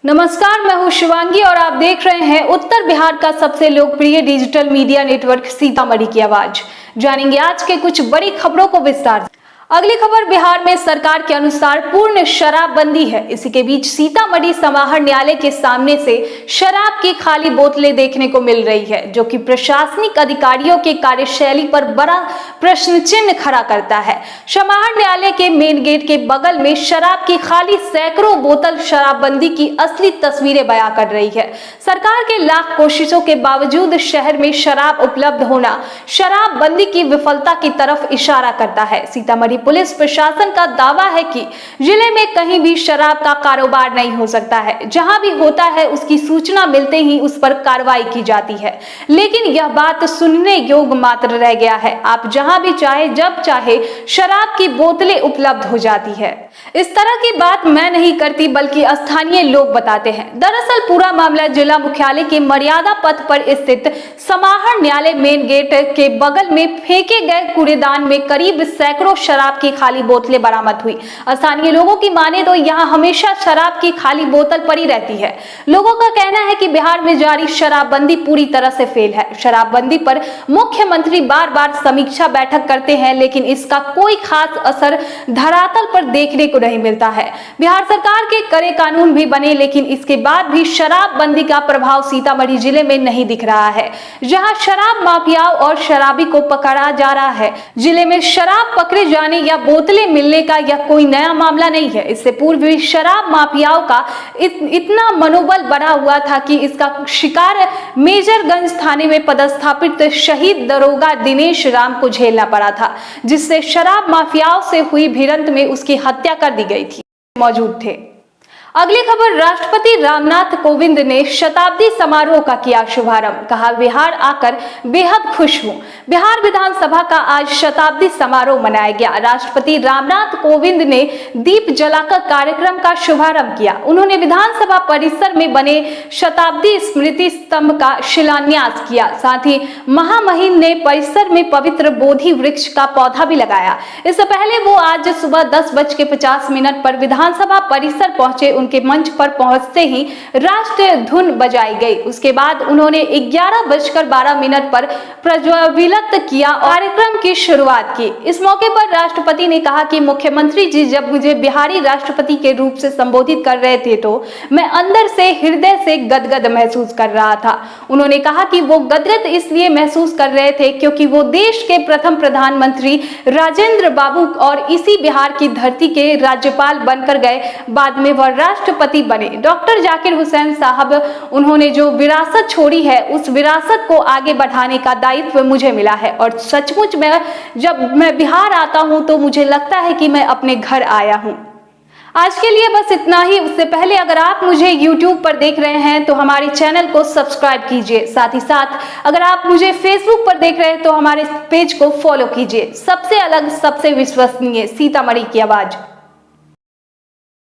नमस्कार, मैं हूं शिवांगी और आप देख रहे हैं उत्तर बिहार का सबसे लोकप्रिय डिजिटल मीडिया नेटवर्क सीतामढ़ी की आवाज। जानेंगे आज के कुछ बड़ी खबरों को विस्तार से। अगली खबर बिहार में सरकार के अनुसार पूर्ण शराबबंदी है। इसी के बीच सीतामढ़ी समाहर न्यायालय के सामने से शराब की खाली बोतलें देखने को मिल रही है, जो कि प्रशासनिक अधिकारियों के कार्यशैली पर बड़ा प्रश्न चिन्ह खड़ा करता है। समाहर न्यायालय के मेन गेट के बगल में शराब की खाली सैकड़ों बोतल शराबबंदी की असली तस्वीरें बयां कर रही है। सरकार के लाख कोशिशों के बावजूद शहर में शराब उपलब्ध होना शराबबंदी की विफलता की तरफ इशारा करता है। सीतामढ़ी पुलिस प्रशासन का दावा है कि जिले में कहीं भी शराब का कारोबार नहीं हो सकता है। जहां भी होता है उसकी सूचना मिलते ही उस पर कार्रवाई की जाती है, लेकिन यह बात सुनने योग्य मात्र रह गया है। आप जहां भी चाहे जब चाहे शराब की बोतलें उपलब्ध हो जाती है। इस तरह की बात मैं नहीं करती, बल्कि स्थानीय लोग बताते हैं। दरअसल पूरा मामला जिला मुख्यालय के मर्यादा पथ पर स्थित समाहर न्यायालय मेन गेट के बगल में फेंके गए कूड़ेदान में करीब सैकड़ों शराब की खाली बोतलें बरामद हुई। स्थानीय लोगों की माने तो यहाँ हमेशा शराब की खाली बोतल पड़ी रहती है। लोगों का कहना है कि बिहार में जारी शराबबंदी पूरी तरह से फेल है। शराबबंदी पर मुख्यमंत्री बार बार समीक्षा बैठक करते हैं, लेकिन इसका कोई खास असर धरातल पर देखने को नहीं मिलता है। बिहार सरकार के कड़े कानून भी बने, लेकिन इसके बाद भी शराबबंदी का प्रभाव सीतामढ़ी जिले में नहीं दिख रहा है। जहां शराब माफियाओं और शराबी को पकड़ा जा रहा है, जिले में शराब पकड़े जाने या बोतलें मिलने का यह कोई नया मामला नहीं है। इससे पूर्व भी शराब माफियाओं का इतना मनोबल बढ़ा हुआ था कि इसका शिकार मेजरगंज थाने में पदस्थापित शहीद दरोगा दिनेश राम को झेलना पड़ा था, जिससे शराब माफियाओं से हुई भिड़ंत में उसकी हत्या कर दी गई थी। मौजूद थे। अगली खबर, राष्ट्रपति रामनाथ कोविंद ने शताब्दी समारोह का किया शुभारंभ। कहा, बिहार आकर बेहद खुश हूं। बिहार विधानसभा का आज शताब्दी समारोह मनाया गया। राष्ट्रपति रामनाथ कोविंद ने दीप जलाकर कार्यक्रम का शुभारंभ किया। उन्होंने विधानसभा परिसर में बने शताब्दी स्मृति स्तंभ का शिलान्यास किया। साथ ही महामहिम ने परिसर में पवित्र बोधि वृक्ष का पौधा भी लगाया। इससे पहले वो आज सुबह 10:50 पर विधानसभा परिसर पहुंचे। उनके मंच पर पहुंचते ही राष्ट्रीय धुन बजाई गई। उसके बाद उन्होंने 11:12 पर प्रज्वलित किया और कार्यक्रम की शुरुआत की। इस मौके पर राष्ट्रपति ने कहा कि मुख्यमंत्री जी जब मुझे बिहारी राष्ट्रपति के रूप से संबोधित कर रहे थे तो मैं अंदर से हृदय से गदगद महसूस कर रहा था। उन्होंने कहा कि वो गदगद इसलिए महसूस कर रहे थे क्योंकि वो देश के प्रथम प्रधानमंत्री राजेंद्र बाबू और इसी बिहार की धरती के राज्यपाल बनकर गए। बाद में वह राष्ट्रपति बने। डॉक्टर जाकिर हुसैन साहब, उन्होंने जो विरासत छोड़ी है उस विरासत को आगे बढ़ाने का दायित्व मुझे मिला है और सचमुच में जब मैं बिहार आता हूं तो मुझे लगता है कि मैं अपने घर आया हूं। आज के लिए बस इतना ही। उससे पहले अगर आप मुझे YouTube पर देख रहे हैं तो हमारे चैनल को सब्सक्राइब कीजिए। साथ ही साथ अगर आप मुझे Facebook पर देख रहे हैं तो हमारे पेज को फॉलो कीजिए। सबसे अलग, सबसे विश्वसनीय सीतामढ़ी की आवाज।